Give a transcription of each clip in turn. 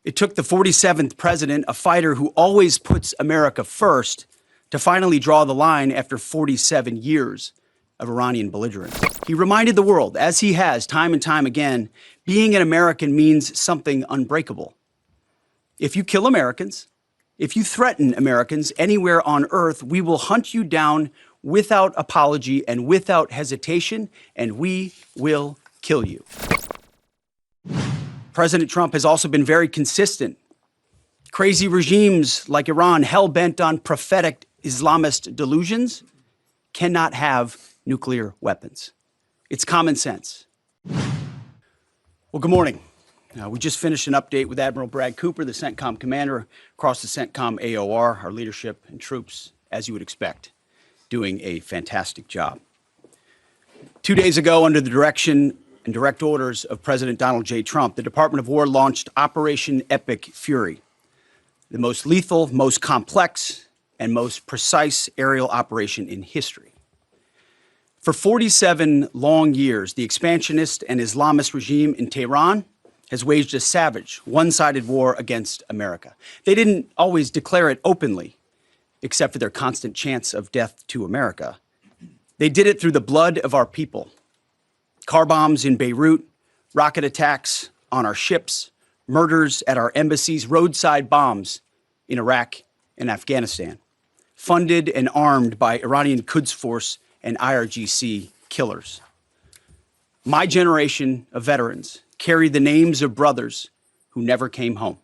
It took the 47th president, a fighter who always puts America first, to finally draw the line after 47 years of Iranian belligerence. He reminded the world, as he has time and time again, being an American means something unbreakable. If you kill Americans, if you threaten Americans anywhere on earth, we will hunt you down without apology and without hesitation, and we will kill you. President Trump has also been very consistent. Crazy regimes like Iran, hell-bent on prophetic Islamist delusions, cannot have nuclear weapons. It's common sense. Well, good morning. We just finished an update with Admiral Brad Cooper, the CENTCOM commander, across the CENTCOM AOR, our leadership and troops, as you would expect, doing a fantastic job. 2 days ago, under the direction and direct orders of President Donald J. Trump, the Department of War launched Operation Epic Fury, the most lethal, most complex, and most precise aerial operation in history. For 47 long years, the expansionist and Islamist regime in Tehran has waged a savage, one-sided war against America. They didn't always declare it openly, except for their constant chants of death to America. They did it through the blood of our people. Car bombs in Beirut, rocket attacks on our ships, murders at our embassies, roadside bombs in Iraq and Afghanistan, funded and armed by Iranian Quds Force and IRGC killers. My generation of veterans carry the names of brothers who never came home.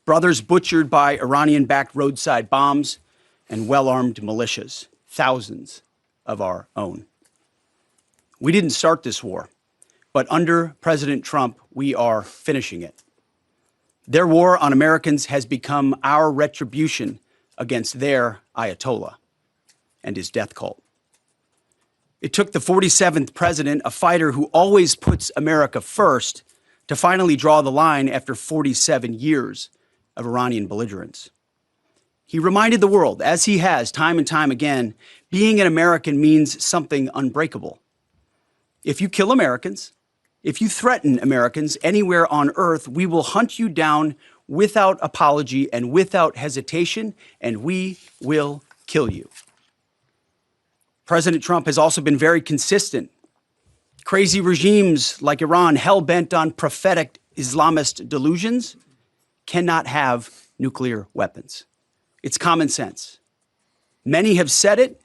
Brothers butchered by Iranian-backed roadside bombs and well-armed militias, thousands of our own. We didn't start this war, but under President Trump, we are finishing it. Their war on Americans has become our retribution against their Ayatollah and his death cult. It took the 47th president, a fighter who always puts America first, to finally draw the line after 47 years of Iranian belligerence. He reminded the world, as he has time and time again, being an American means something unbreakable. If you kill Americans, if you threaten Americans anywhere on earth, we will hunt you down without apology and without hesitation, and we will kill you. President Trump has also been very consistent. Crazy regimes like Iran, hell-bent on prophetic Islamist delusions, cannot have nuclear weapons. It's common sense. Many have said it,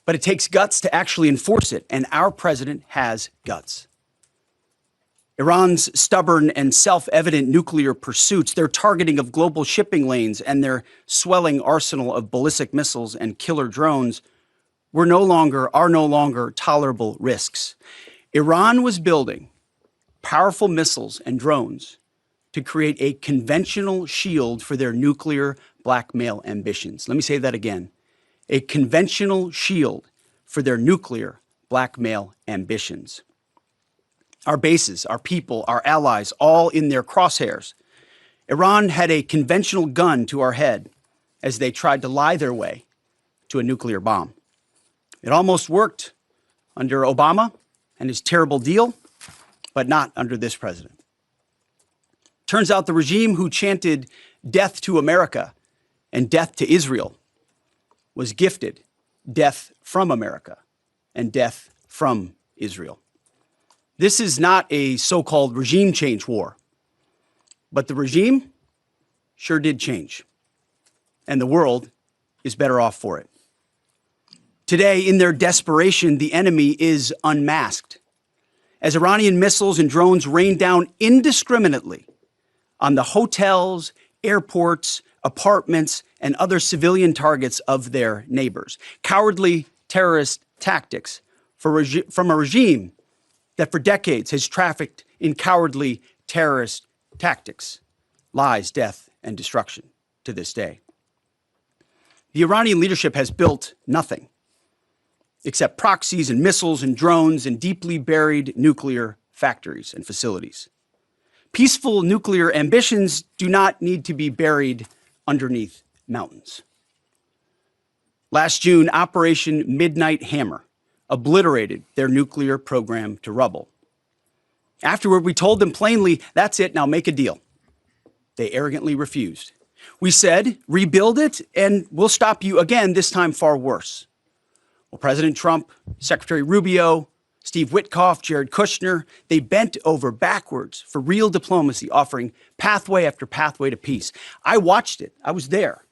but it takes guts to actually enforce it, and our president has guts. Iran's stubborn and self-evident nuclear pursuits, their targeting of global shipping lanes, and their swelling arsenal of ballistic missiles and killer drones are no longer tolerable risks. Iran was building powerful missiles and drones to create a conventional shield for their nuclear blackmail ambitions. Let me say that again. A conventional shield for their nuclear blackmail ambitions. Our bases, our people, our allies, all in their crosshairs. Iran had a conventional gun to our head as they tried to lie their way to a nuclear bomb. It almost worked under Obama and his terrible deal, but not under this president. Turns out the regime who chanted death to America and death to Israel was gifted death from America and death from Israel. This is not a so-called regime change war, but the regime sure did change, and the world is better off for it. Today, in their desperation, the enemy is unmasked as Iranian missiles and drones rain down indiscriminately on the hotels, airports, apartments, and other civilian targets of their neighbors. Cowardly terrorist tactics from a regime that for decades has trafficked in cowardly terrorist tactics, lies, death, and destruction to this day. The Iranian leadership has built nothing except proxies and missiles and drones and deeply buried nuclear factories and facilities. Peaceful nuclear ambitions do not need to be buried underneath mountains. Last June, Operation Midnight Hammer obliterated their nuclear program to rubble. Afterward, we told them plainly, that's it, now make a deal. They arrogantly refused. We said, rebuild it, and we'll stop you again, this time far worse. Well, President Trump, Secretary Rubio, Steve Witkoff, Jared Kushner, they bent over backwards for real diplomacy, offering pathway after pathway to peace. I watched it. I was there.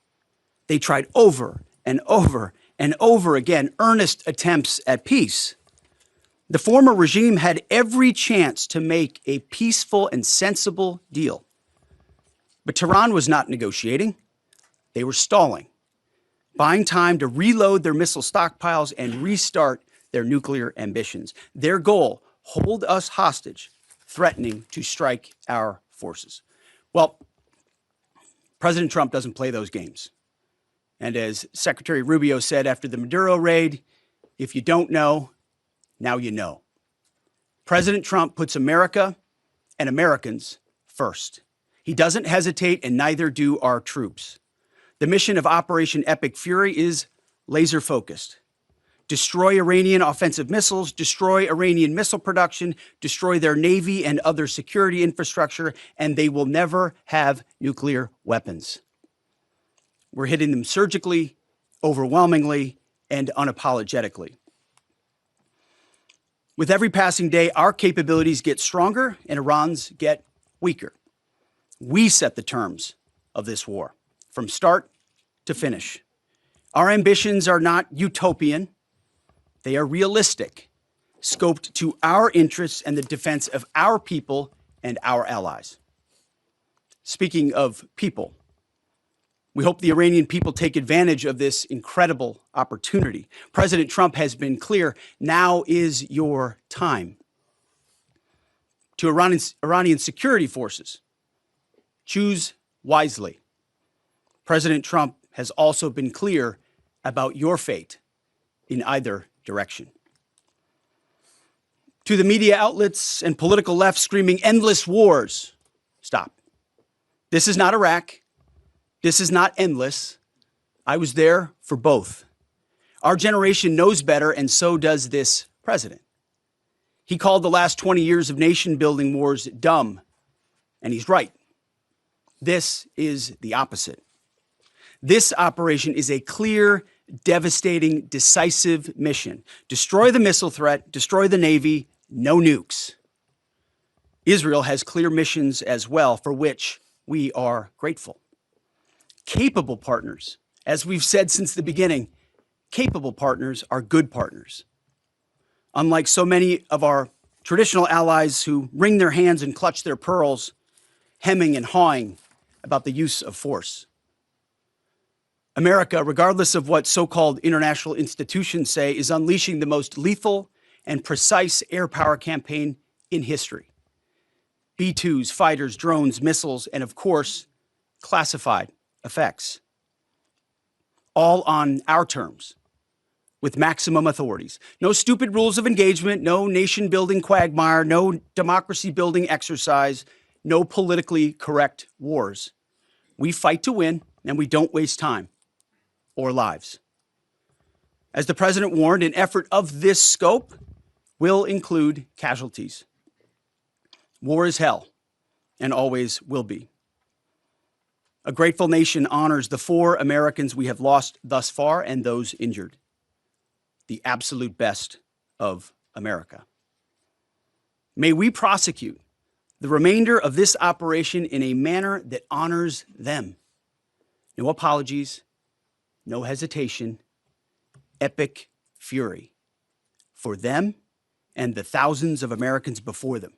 They tried over and over and over again earnest attempts at peace. The former regime had every chance to make a peaceful and sensible deal. But Tehran was not negotiating. They were stalling, buying time to reload their missile stockpiles and restart their nuclear ambitions. Their goal, hold us hostage, threatening to strike our forces. Well, President Trump doesn't play those games. And as Secretary Rubio said after the Maduro raid, if you don't know, now you know. President Trump puts America and Americans first. He doesn't hesitate, and neither do our troops. The mission of Operation Epic Fury is laser focused. Destroy Iranian offensive missiles, destroy Iranian missile production, destroy their navy and other security infrastructure, and they will never have nuclear weapons. We're hitting them surgically, overwhelmingly, and unapologetically. With every passing day, our capabilities get stronger and Iran's get weaker. We set the terms of this war from start to finish. Our ambitions are not utopian. They are realistic, scoped to our interests and the defense of our people and our allies. Speaking of people, we hope the Iranian people take advantage of this incredible opportunity. President Trump has been clear, now is your time. To Iranian security forces, choose wisely. President Trump has also been clear about your fate in either direction. To the media outlets and political left screaming endless wars, stop. This is not Iraq. This is not endless. I was there for both. Our generation knows better, and so does this president. He called the last 20 years of nation-building wars dumb, and he's right. This is the opposite. This operation is a clear, devastating, decisive mission. Destroy the missile threat, destroy the Navy, no nukes. Israel has clear missions as well, for which we are grateful. Capable partners, as we've said since the beginning, capable partners are good partners. Unlike so many of our traditional allies who wring their hands and clutch their pearls, hemming and hawing about the use of force. America, regardless of what so-called international institutions say, is unleashing the most lethal and precise air power campaign in history. B-2s, fighters, drones, missiles, and of course, classified effects. All on our terms, with maximum authorities. No stupid rules of engagement, no nation-building quagmire, no democracy-building exercise, no politically correct wars. We fight to win, and we don't waste time or lives. As the president warned, an effort of this scope will include casualties. War is hell, and always will be. A grateful nation honors the 4 Americans we have lost thus far and those injured. The absolute best of America. May we prosecute the remainder of this operation in a manner that honors them. No apologies, no hesitation, epic fury for them and the thousands of Americans before them,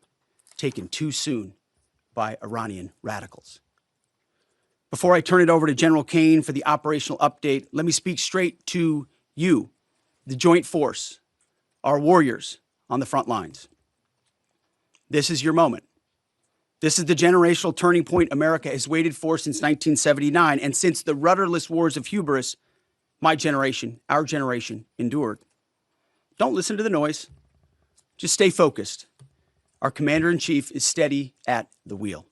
taken too soon by Iranian radicals. Before I turn it over to General Kane for the operational update, let me speak straight to you, the Joint Force, our warriors on the front lines. This is your moment. This is the generational turning point America has waited for since 1979, and since the rudderless wars of hubris my generation, our generation, endured. Don't listen to the noise. Just stay focused. Our commander-in-chief is steady at the wheel.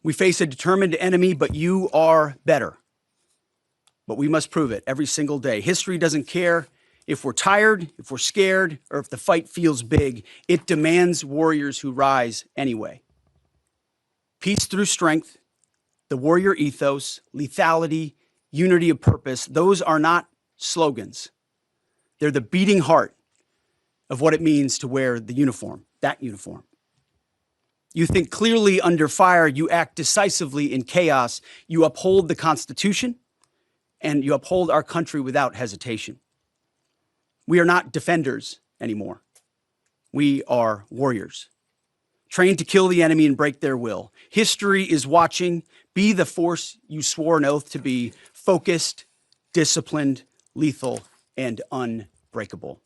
We face a determined enemy, but you are better. But we must prove it every single day. History doesn't care if we're tired, if we're scared, or if the fight feels big. It demands warriors who rise anyway. Peace through strength, The warrior ethos, lethality, unity of purpose, those are not slogans. They're the beating heart of what it means to wear the uniform, that uniform. You think clearly under fire, you act decisively in chaos, you uphold the Constitution, and you uphold our country without hesitation. We are not defenders anymore. We are warriors, trained to kill the enemy and break their will. History is watching. Be the force you swore an oath to be: focused, disciplined, lethal, and unbreakable.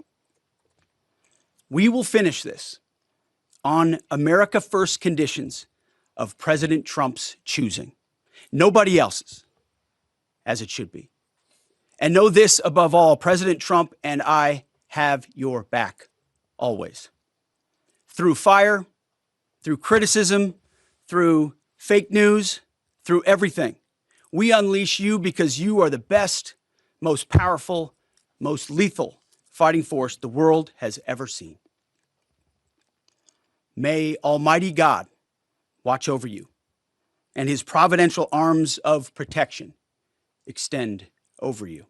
We will finish this on America First conditions of President Trump's choosing. Nobody else's, as it should be. And know this above all: President Trump and I have your back, always. Through fire, through criticism, through fake news, through everything. We unleash you because you are the best, most powerful, most lethal fighting force the world has ever seen. May Almighty God watch over you, and his providential arms of protection extend over you.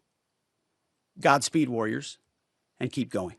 Godspeed, warriors, and keep going.